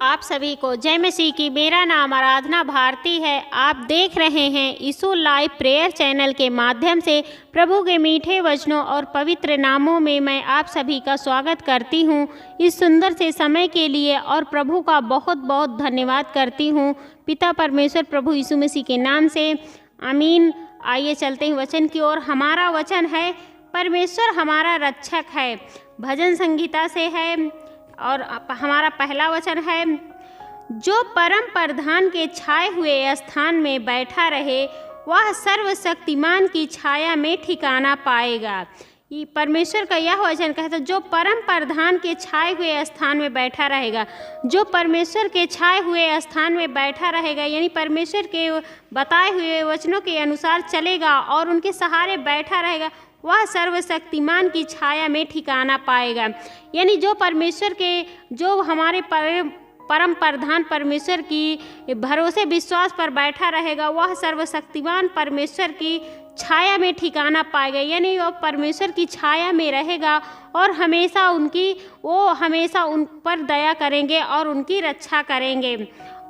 आप सभी को जय मसीह की। मेरा नाम आराधना भारती है। आप देख रहे हैं यीशु लाइव प्रेयर चैनल के माध्यम से प्रभु के मीठे वचनों और पवित्र नामों में मैं आप सभी का स्वागत करती हूं। इस सुंदर से समय के लिए और प्रभु का बहुत बहुत धन्यवाद करती हूं। पिता परमेश्वर प्रभु यीशु मसीह के नाम से आमीन। आइए चलते हैं वचन की ओर। हमारा वचन है, परमेश्वर हमारा रक्षक है। भजन संगीता से है और हमारा पहला वचन है, जो परम प्रधान के छाए हुए स्थान में बैठा रहे वह सर्वशक्तिमान की छाया में ठिकाना पाएगा। ये परमेश्वर का यह वचन कहता है, जो परम प्रधान के छाए हुए स्थान में बैठा रहेगा, जो परमेश्वर के छाए हुए स्थान में बैठा रहेगा, यानी परमेश्वर के बताए हुए वचनों के अनुसार चलेगा और उनके सहारे बैठा रहेगा, वह सर्वशक्तिमान की छाया में ठिकाना पाएगा। यानी जो परमेश्वर के, जो हमारे परम प्रधान परमेश्वर की भरोसे विश्वास पर बैठा रहेगा, वह सर्वशक्तिमान परमेश्वर की छाया में ठिकाना पाएगा। यानी वह परमेश्वर की छाया में रहेगा और हमेशा हमेशा उन पर दया करेंगे और उनकी रक्षा करेंगे।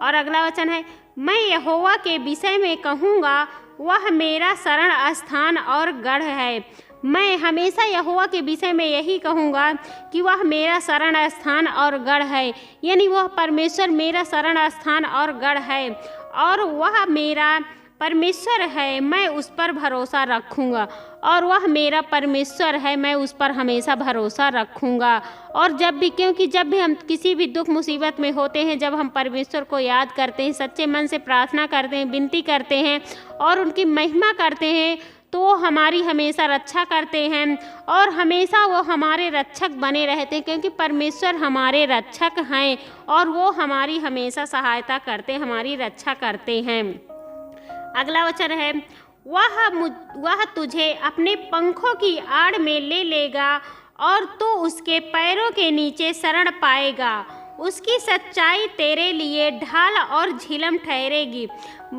और अगला वचन है, मैं यहोवा के विषय में कहूँगा, वह मेरा शरण स्थान और गढ़ है। मैं हमेशा यहोवा के विषय में यही कहूँगा कि वह मेरा शरण स्थान और गढ़ है। यानी वह परमेश्वर मेरा शरण स्थान और गढ़ है और वह मेरा परमेश्वर है, मैं उस पर भरोसा रखूँगा। और वह मेरा परमेश्वर है, मैं उस पर हमेशा भरोसा रखूँगा। और क्योंकि जब भी हम किसी भी दुख मुसीबत में होते हैं, जब हम परमेश्वर को याद करते हैं, सच्चे मन से प्रार्थना करते हैं, विनती करते हैं और उनकी महिमा करते हैं, तो वो हमारी हमेशा रक्षा करते हैं और हमेशा वो हमारे रक्षक बने रहते हैं, क्योंकि परमेश्वर हमारे रक्षक हैं और वो हमारी हमेशा सहायता करते, हमारी रक्षा करते हैं। अगला वचन है, वह तुझे अपने पंखों की आड़ में ले लेगा और तू उसके पैरों के नीचे शरण पाएगा। उसकी सच्चाई तेरे लिए ढाल और झिलम ठहरेगी।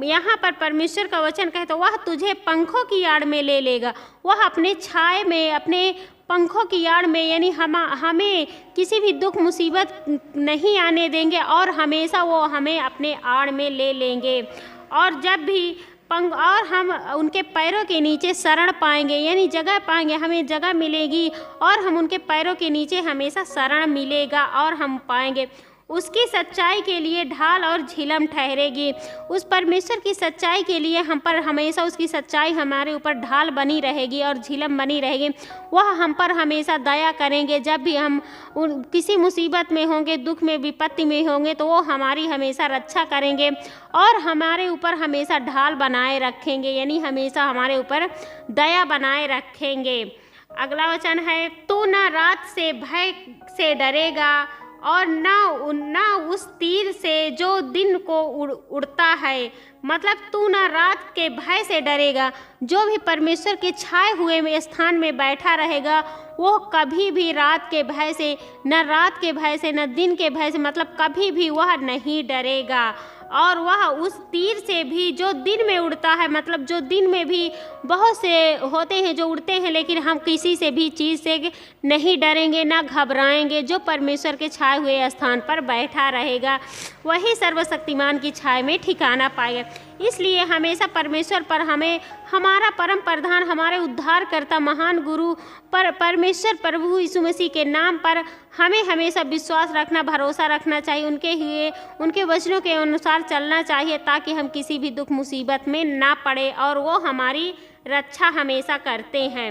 यहाँ पर परमेश्वर का वचन कहता है, वह तुझे पंखों की आड़ में ले लेगा। वह अपने छाए में, अपने पंखों की आड़ में, यानी हमें किसी भी दुख मुसीबत नहीं आने देंगे और हमेशा वो हमें अपने आड़ में ले लेंगे। और जब भी और हम उनके पैरों के नीचे शरण पाएंगे, यानी जगह पाएंगे, हमें जगह मिलेगी और हम उनके पैरों के नीचे हमेशा शरण मिलेगा और हम पाएंगे। उसकी सच्चाई के लिए ढाल और झिलम ठहरेगी। उस परमेश्वर की सच्चाई के लिए हम पर हमेशा उसकी सच्चाई हमारे ऊपर ढाल बनी रहेगी और झिलम बनी रहेगी। वह हम पर हमेशा दया करेंगे। जब भी हम किसी मुसीबत में होंगे, दुख में, विपत्ति में होंगे, तो वो हमारी हमेशा रक्षा करेंगे और हमारे ऊपर हमेशा ढाल बनाए रखेंगे, यानी हमेशा हमारे ऊपर दया बनाए रखेंगे। अगला वचन है, तू ना रात से भय से डरेगा और ना उस तीर से जो दिन को उड़ता है। मतलब तू ना रात के भय से डरेगा। जो भी परमेश्वर के छाए हुए स्थान में बैठा रहेगा, वो कभी भी रात के भय से, न दिन के भय से, मतलब कभी भी वह नहीं डरेगा। और वह उस तीर से भी जो दिन में उड़ता है, मतलब जो दिन में भी बहुत से होते हैं जो उड़ते हैं, लेकिन हम किसी से भी चीज़ से नहीं डरेंगे, ना घबराएंगे। जो परमेश्वर के छाए हुए स्थान पर बैठा रहेगा, वही सर्वशक्तिमान की छाया में ठिकाना पाएगा। इसलिए हमेशा परमेश्वर पर हमें, हमारा परम प्रधान, हमारे उद्धारकर्ता, महान गुरु पर परमेश्वर प्रभु यीशु मसीह के नाम पर हमें हमेशा विश्वास रखना, भरोसा रखना चाहिए। उनके वचनों के अनुसार चलना चाहिए, ताकि हम किसी भी दुख मुसीबत में ना पड़े और वो हमारी रक्षा हमेशा करते हैं।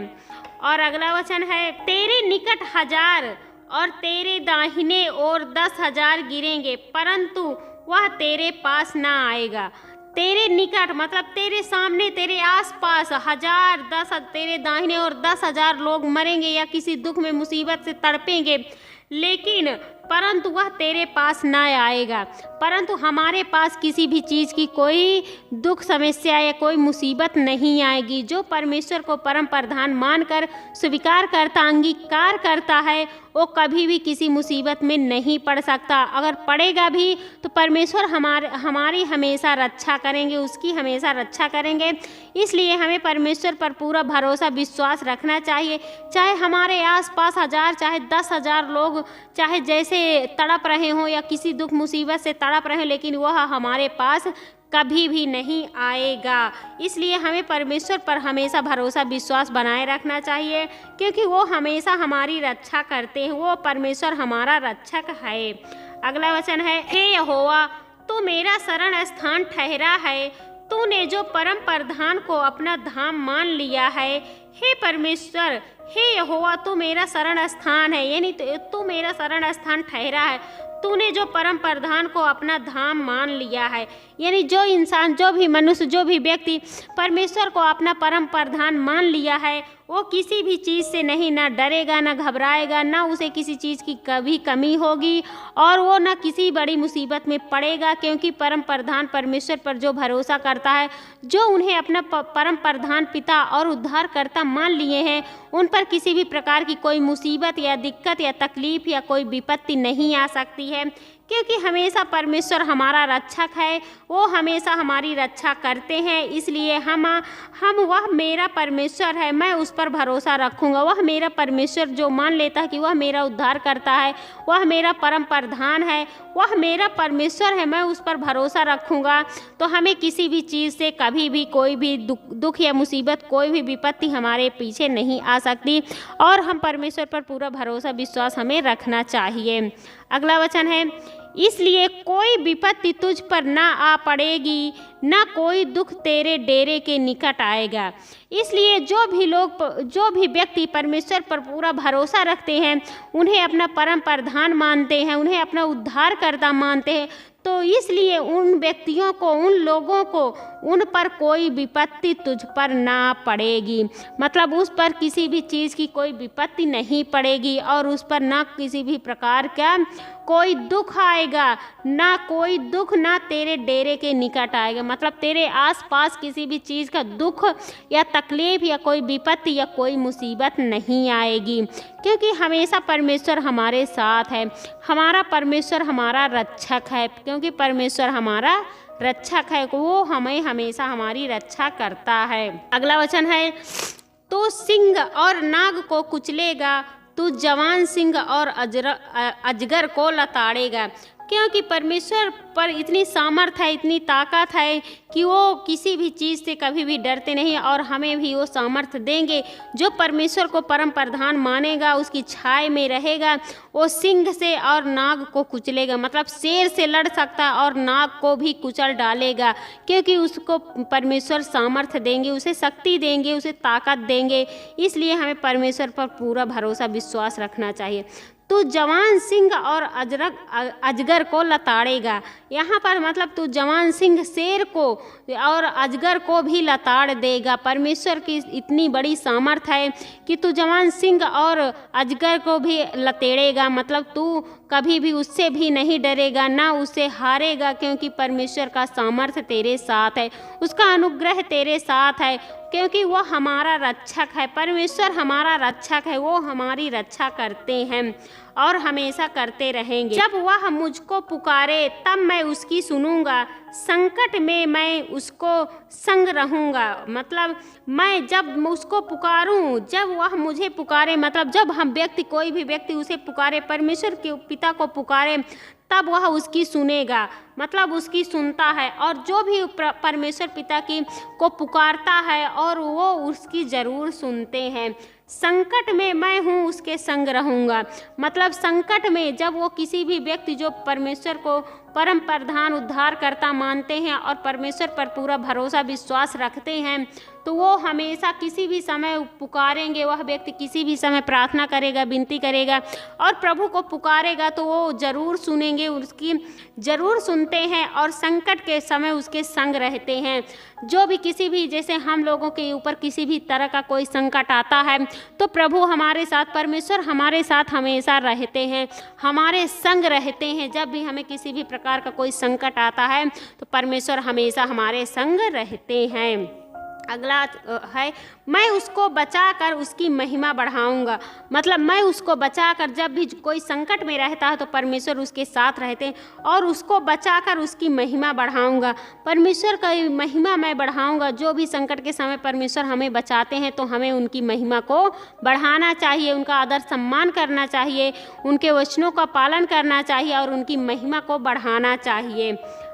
और अगला वचन है, तेरे निकट 1000 और तेरे दाहिने ओर 10,000 गिरेंगे, परंतु वह तेरे पास ना आएगा। तेरे निकट मतलब तेरे सामने, तेरे आसपास 1000, 10, तेरे दाहिने और 10,000 लोग मरेंगे या किसी दुख में, मुसीबत से तड़पेंगे, लेकिन परंतु वह तेरे पास ना आएगा। परंतु हमारे पास किसी भी चीज़ की कोई दुख, समस्या या कोई मुसीबत नहीं आएगी। जो परमेश्वर को परम प्रधान मानकर स्वीकार करता, अंगीकार करता है, वो कभी भी किसी मुसीबत में नहीं पड़ सकता। अगर पड़ेगा भी तो परमेश्वर हमारी हमेशा रक्षा करेंगे, उसकी हमेशा रक्षा करेंगे। इसलिए हमें परमेश्वर पर पूरा भरोसा, विश्वास रखना चाहिए। चाहे हमारे आसपास 1000, चाहे 10,000 लोग, चाहे जैसे से तड़प रहे हों या किसी दुख मुसीबत से तड़प रहे हों, लेकिन वह हमारे पास कभी भी नहीं आएगा। इसलिए हमें परमेश्वर पर हमेशा भरोसा विश्वास बनाए रखना चाहिए, क्योंकि वो हमेशा हमारी रक्षा करते हैं। वो परमेश्वर हमारा रक्षक है। अगला वचन है, हे यहोवा तू मेरा शरण स्थान ठहरा है, तूने जो परम प्रधान को अपना धाम मान लिया है। हे परमेश्वर, हे यहोवा तू मेरा शरण स्थान है, यानी तू मेरा शरण स्थान ठहरा है, तूने जो परम प्रधान को अपना धाम मान लिया है। यानी जो इंसान, जो भी मनुष्य, जो भी व्यक्ति परमेश्वर को अपना परम प्रधान मान लिया है, वो किसी भी चीज़ से नहीं ना डरेगा, ना घबराएगा, ना उसे किसी चीज़ की कभी कमी होगी, और वो ना किसी बड़ी मुसीबत में पड़ेगा, क्योंकि परम प्रधान परमेश्वर पर जो भरोसा करता है, जो उन्हें अपना परम प्रधान पिता और उद्धारकर्ता मान लिए हैं, उन पर किसी भी प्रकार की कोई मुसीबत या दिक्कत या तकलीफ या कोई विपत्ति नहीं आ सकती है, क्योंकि हमेशा परमेश्वर हमारा रक्षक है। वो हमेशा हमारी रक्षा करते हैं। इसलिए हम वह मेरा परमेश्वर है, मैं उस पर भरोसा रखूँगा। वह मेरा परमेश्वर जो मान लेता है कि वह मेरा उद्धार करता है, वह मेरा परम प्रधान है, वह मेरा परमेश्वर है, मैं उस पर भरोसा रखूँगा, तो हमें किसी भी चीज़ से कभी भी कोई भी दुख या मुसीबत, कोई भी विपत्ति हमारे पीछे नहीं आ सकती, और हम परमेश्वर पर पूरा भरोसा विश्वास हमें रखना चाहिए। अगला वचन है, इसलिए कोई विपत्ति तुझ पर ना आ पड़ेगी, ना कोई दुख तेरे डेरे के निकट आएगा। इसलिए जो भी व्यक्ति परमेश्वर पर पूरा भरोसा रखते हैं, उन्हें अपना परम प्रधान मानते हैं, उन्हें अपना उद्धारकर्ता मानते हैं, तो इसलिए उन व्यक्तियों को, उन लोगों को, उन पर कोई विपत्ति तुझ पर ना पड़ेगी। मतलब उस पर किसी भी चीज़ की कोई विपत्ति नहीं पड़ेगी, और उस पर ना किसी भी प्रकार का कोई दुख आएगा, ना कोई दुख ना तेरे डेरे के निकट आएगा। मतलब तेरे आसपास किसी भी चीज़ का दुख या तकलीफ या कोई विपत्ति या कोई मुसीबत नहीं आएगी, क्योंकि हमेशा परमेश्वर हमारे साथ है। हमारा परमेश्वर हमारा रक्षक है, क्योंकि परमेश्वर हमारा रक्षक है, वो हमें हमेशा हमारी रक्षा करता है। अगला वचन है, तो सिंह और नाग को कुचलेगा, तू जवान सिंह और अजगर को लताड़ेगा। क्योंकि परमेश्वर पर इतनी सामर्थ है, इतनी ताकत है कि वो किसी भी चीज़ से कभी भी डरते नहीं, और हमें भी वो सामर्थ देंगे। जो परमेश्वर को परम प्रधान मानेगा, उसकी छाया में रहेगा, वो सिंह से और नाग को कुचलेगा। मतलब शेर से लड़ सकता और नाग को भी कुचल डालेगा, क्योंकि उसको परमेश्वर सामर्थ देंगे, उसे शक्ति देंगे, उसे ताकत देंगे। इसलिए हमें परमेश्वर पर पूरा भरोसा विश्वास रखना चाहिए। तू जवान सिंह और अजगर को लताड़ेगा। यहाँ पर मतलब तू जवान सिंह शेर को और अजगर को भी लताड़ देगा। परमेश्वर की इतनी बड़ी सामर्थ है कि तू जवान सिंह और अजगर को भी लतेड़ेगा। मतलब तू कभी भी उससे भी नहीं डरेगा, ना उससे हारेगा, क्योंकि परमेश्वर का सामर्थ तेरे साथ है, उसका अनुग्रह तेरे साथ है, क्योंकि वो हमारा रक्षक है। परमेश्वर हमारा रक्षक है, वो हमारी रक्षा करते हैं और हमेशा करते रहेंगे। जब वह मुझको पुकारे तब मैं उसकी सुनूंगा, संकट में मैं उसको संग रहूंगा। मतलब मैं जब उसको पुकारूं, जब वह मुझे पुकारे, मतलब जब हम व्यक्ति, कोई भी व्यक्ति उसे पुकारे, परमेश्वर के पिता को पुकारे, तब वह उसकी सुनेगा। मतलब उसकी सुनता है, और जो भी परमेश्वर पिता की को पुकारता है और वो उसकी ज़रूर सुनते हैं। संकट में मैं हूँ, उसके संग रहूँगा। मतलब संकट में जब वो किसी भी व्यक्ति जो परमेश्वर को परम प्रधान उद्धारकर्ता मानते हैं और परमेश्वर पर पूरा भरोसा विश्वास रखते हैं, तो वो हमेशा किसी भी समय पुकारेंगे, वह व्यक्ति किसी भी समय प्रार्थना करेगा, विनती करेगा और प्रभु को पुकारेगा, तो वो ज़रूर सुनेंगे, उसकी ज़रूर सुनते हैं और संकट के समय उसके संग रहते हैं। जो भी किसी भी, जैसे हम लोगों के ऊपर किसी भी तरह का कोई संकट आता है, तो प्रभु हमारे साथ, परमेश्वर हमारे साथ हमेशा रहते हैं, हमारे संग रहते हैं। जब भी हमें किसी भी प्रकार का कोई संकट आता है, तो परमेश्वर हमेशा हमारे संग रहते हैं। अगला है, मैं उसको बचाकर उसकी महिमा बढ़ाऊंगा। मतलब मैं उसको बचाकर, जब भी कोई संकट में रहता है तो परमेश्वर उसके साथ रहते हैं और उसको बचाकर उसकी महिमा बढ़ाऊंगा। परमेश्वर का महिमा मैं बढ़ाऊंगा। जो भी संकट के समय परमेश्वर हमें बचाते हैं तो हमें उनकी महिमा को बढ़ाना चाहिए, उनका आदर सम्मान करना चाहिए, उनके वचनों का पालन करना चाहिए और उनकी महिमा को बढ़ाना चाहिए।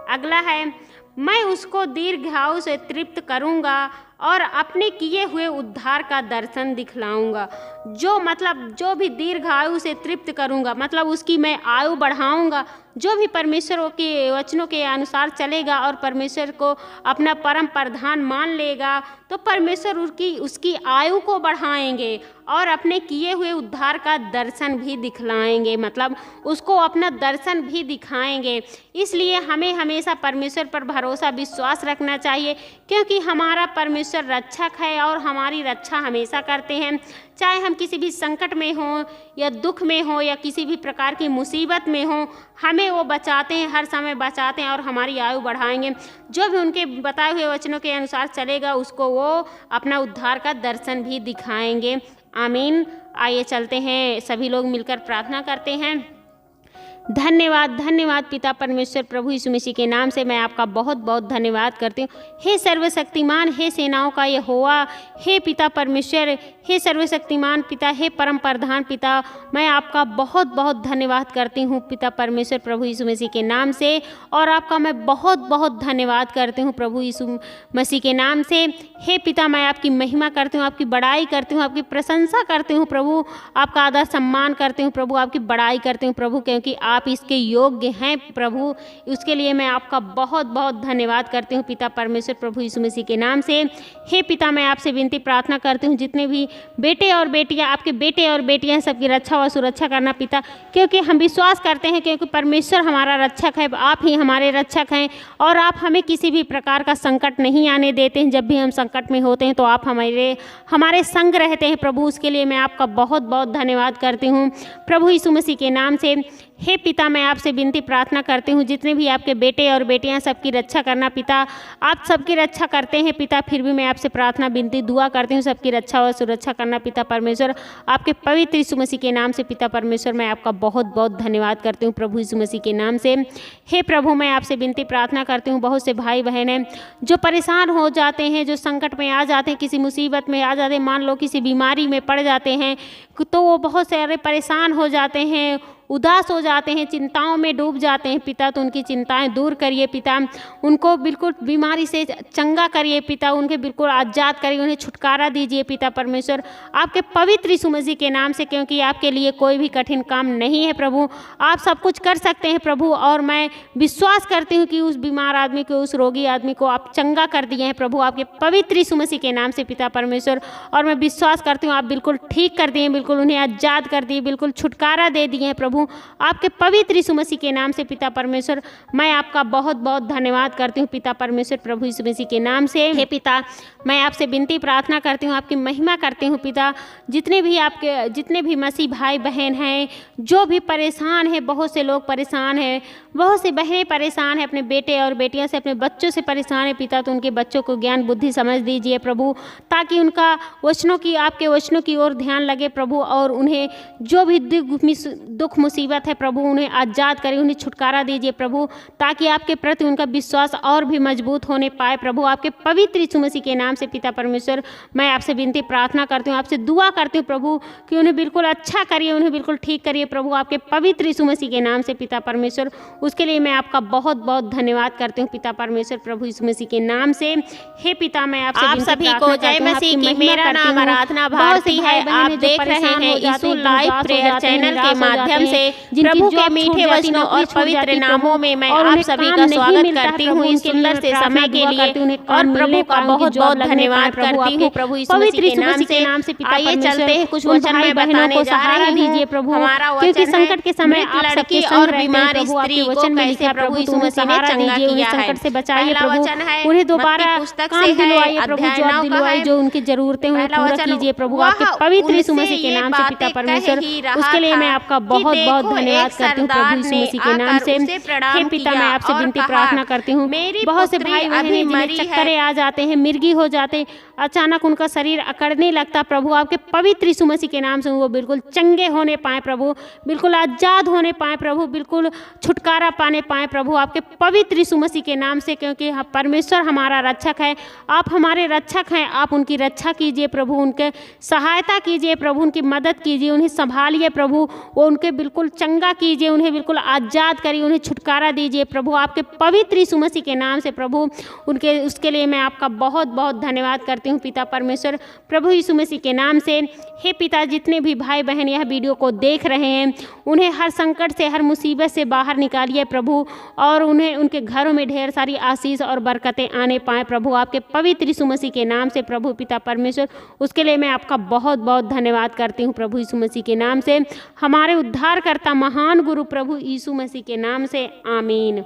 अगला है, मैं उसको दीर्घायु से तृप्त करूंगा और अपने किए हुए उद्धार का दर्शन दिखलाऊंगा। जो भी दीर्घायु से तृप्त करूंगा, मतलब उसकी मैं आयु बढ़ाऊंगा। जो भी परमेश्वर के वचनों के अनुसार चलेगा और परमेश्वर को अपना परम प्रधान मान लेगा तो परमेश्वर उसकी आयु को बढ़ाएंगे और अपने किए हुए उद्धार का दर्शन भी दिखलाएंगे, मतलब उसको अपना दर्शन भी दिखाएंगे। इसलिए हमें हमेशा परमेश्वर पर भरोसा विश्वास रखना चाहिए, क्योंकि हमारा परमेश्वर रक्षक है और हमारी रक्षा हमेशा करते हैं। चाहे हम किसी भी संकट में हों या दुख में हों या किसी भी प्रकार की मुसीबत में हों, हमें वो बचाते हैं, हर समय बचाते हैं और हमारी आयु बढ़ाएंगे। जो भी उनके बताए हुए वचनों के अनुसार चलेगा उसको वो अपना उद्धार का दर्शन भी दिखाएंगे। आमीन। आइए चलते हैं, सभी लोग मिलकर प्रार्थना करते हैं। धन्यवाद, धन्यवाद पिता परमेश्वर प्रभु यीशु मसीह के नाम से मैं आपका बहुत बहुत धन्यवाद करती हूँ। हे सर्वशक्तिमान, हे सेनाओं का यहोवा, हे पिता परमेश्वर, हे सर्वशक्तिमान पिता, हे परम प्रधान पिता, मैं आपका बहुत बहुत धन्यवाद करती हूँ पिता परमेश्वर प्रभु यीशु मसीह के नाम से। और आपका मैं बहुत बहुत धन्यवाद करती हूँ प्रभु यीशु मसीह के नाम से। हे पिता, मैं आपकी महिमा करती हूँ, आपकी बड़ाई करती हूँ, आपकी प्रशंसा करती हूँ प्रभु, आपका आदर सम्मान करती हूँ प्रभु, आपकी बड़ाई करती हूँ प्रभु, क्योंकि आप इसके योग्य हैं प्रभु। उसके लिए मैं आपका बहुत बहुत धन्यवाद करती हूँ पिता परमेश्वर प्रभु यीशु मसीह के नाम से। हे पिता, मैं आपसे विनती प्रार्थना करती हूँ, जितने भी बेटे और बेटियाँ, आपके बेटे और बेटियाँ, सबकी रक्षा व सुरक्षा करना पिता, क्योंकि हम विश्वास करते हैं क्योंकि परमेश्वर हमारा रक्षक है, आप ही हमारे रक्षक हैं और आप हमें किसी भी प्रकार का संकट नहीं आने देते हैं। जब भी हम संकट में होते हैं तो आप हमारे संग रहते हैं प्रभु। उसके लिए मैं आपका बहुत बहुत धन्यवाद करती हूँ प्रभु यीशु मसीह के नाम से। हे पिता, मैं आपसे विनती प्रार्थना करती हूँ, जितने भी आपके बेटे और बेटियाँ, सबकी रक्षा करना पिता। आप सबकी रक्षा करते हैं पिता, फिर भी मैं आपसे प्रार्थना विनती दुआ करती हूँ, सबकी रक्षा और सुरक्षा करना पिता परमेश्वर, आपके पवित्र यीशु मसीह के नाम से पिता परमेश्वर। मैं आपका बहुत बहुत धन्यवाद करती हूँ प्रभु यीशु मसीह के नाम से। हे प्रभु, मैं आपसे विनती प्रार्थना करती हूँ, बहुत से भाई बहन हैं जो परेशान हो जाते हैं, जो संकट में आ जाते हैं, किसी मुसीबत में आ जाते हैं, मान लो किसी बीमारी में पड़ जाते हैं तो वो बहुत सारे परेशान हो जाते हैं, उदास हो जाते हैं, चिंताओं में डूब जाते हैं पिता। तो उनकी चिंताएं दूर करिए पिता, उनको बिल्कुल बीमारी से चंगा करिए पिता, उनके बिल्कुल आज़ाद करिए, उन्हें छुटकारा दीजिए पिता परमेश्वर, आपके पवित्र यीशु मसीह के नाम से, क्योंकि आपके लिए कोई भी कठिन काम नहीं है प्रभु। आप सब कुछ कर सकते हैं प्रभु और मैं विश्वास करती हूँ कि उस बीमार आदमी को, उस रोगी आदमी को आप चंगा कर दिए हैं प्रभु, आपके पवित्र यीशु मसीह के नाम से पिता परमेश्वर। और मैं विश्वास करती हूँ आप बिल्कुल ठीक कर दिए, बिल्कुल उन्हें आज़ाद कर दिए, बिल्कुल छुटकारा दे दिए हैं प्रभु, आपके पवित्र यीशु मसीह के नाम से पिता परमेश्वर। मैं आपका बहुत बहुत धन्यवाद करती हूँ पिता परमेश्वर प्रभु यीशु मसीह के नाम से। हे पिता, मैं आपसे विनती प्रार्थना करती हूँ, आपकी महिमा करती हूँ पिता, जितने भी मसीह भाई बहन हैं जो भी परेशान है, बहुत से लोग परेशान हैं, बहुत से बहनें परेशान हैं, अपने बेटे और बेटियां से, अपने बच्चों से परेशान है पिता। तो उनके बच्चों को ज्ञान बुद्धि समझ दीजिए प्रभु, ताकि उनका आपके वचनों की ओर ध्यान लगे प्रभु, और उन्हें जो भी दुख मुसीबत है प्रभु, उन्हें आज़ाद करिए, उन्हें छुटकारा दीजिए प्रभु, ताकि आपके प्रति उनका विश्वास और भी मजबूत होने पाए प्रभु, आपके पवित्र यीशु मसीह के नाम से पिता परमेश्वर। मैं आपसे विनती प्रार्थना करती हूँ, आपसे दुआ करती हूँ प्रभु कि उन्हें बिल्कुल अच्छा करिए, उन्हें बिल्कुल ठीक करिए प्रभु, आपके पवित्र यीशु मसीह के नाम से पिता परमेश्वर। उसके लिए मैं आपका बहुत बहुत धन्यवाद करती हूँ पिता परमेश्वर प्रभु यीशु मसीह के नाम से। हे पिता, मैं आप सभी को जय मसीह की मेरा नाम आराधना भारती है। आप देख रहे हैं यीशु लाइव प्रेयर चैनल के माध्यम से प्रभु के मीठे वचनों और पवित्र नामों में मैं आप सभी का स्वागत करती हूँ इस सुंदर से समय के लिए, और प्रभु का बहुत बहुत धन्यवाद करती हूँ प्रभु यीशु मसीह के नाम से। आइए चलते हैं, कुछ वचन में बताने जा रही हूँ प्रभु। हमारा वचन संकट के समय एक लड़की और बीमार स्त्री को कैसे प्रभु यीशु मसीह ने चंगा किया है। संकट से बचाइए प्रभु, उन्हें दोबारा काम दिलवाइए प्रभु, जॉब दिलवाइए, जो उनकी जरूरतें हैं पूरा कीजिए प्रभु, आपके पवित्र यीशु मसीह के नाम से पिता परमेश्वर। उसके लिए मैं आपका बहुत बहुत बहुत धन्यवाद करती हूँ प्रभु यीशु मसीह के नाम से। हे पिता, मैं आपसे विनती प्रार्थना करती हूँ, बहुत से भाई बहन जिन्हें चक्करे आ जाते हैं, मिर्गी हो जाते, अचानक उनका शरीर अकड़ने लगता, प्रभु आपके पवित्र यीशु मसीह के नाम से वो बिल्कुल चंगे होने पाए प्रभु, बिल्कुल आज़ाद होने पाए प्रभु, बिल्कुल छुटकारा पाने पाए प्रभु आपके पवित्र यीशु मसीह के नाम से। क्योंकि परमेश्वर हमारा रक्षक है, आप हमारे रक्षक हैं, आप उनकी रक्षा कीजिए प्रभु, उनके सहायता कीजिए प्रभु, उनकी मदद कीजिए, उन्हें संभालिए प्रभु, वो उनके बिल्कुल चंगा कीजिए, उन्हें बिल्कुल आज़ाद करिए, उन्हें छुटकारा दीजिए प्रभु आपके पवित्र यीशु मसीह के नाम से प्रभु। उसके लिए मैं आपका बहुत बहुत धन्यवाद करती हूँ पिता परमेश्वर, प्रभु यीशु मसीह के नाम से। हे पिता, जितने भी भाई बहन यह वीडियो को देख रहे हैं, उन्हें हर संकट से, हर मुसीबत से बाहर निकालिए प्रभु, और उन्हें उनके घरों में ढेर सारी आशीष और बरकतें आने पाएँ प्रभु आपके पवित्र यीशु मसीह के नाम से प्रभु पिता परमेश्वर। उसके लिए मैं आपका बहुत बहुत धन्यवाद करती हूँ प्रभु यीशु मसीह के नाम से, हमारे उद्धारकर्ता महान गुरु प्रभु यीशु मसीह के नाम से, आमीन।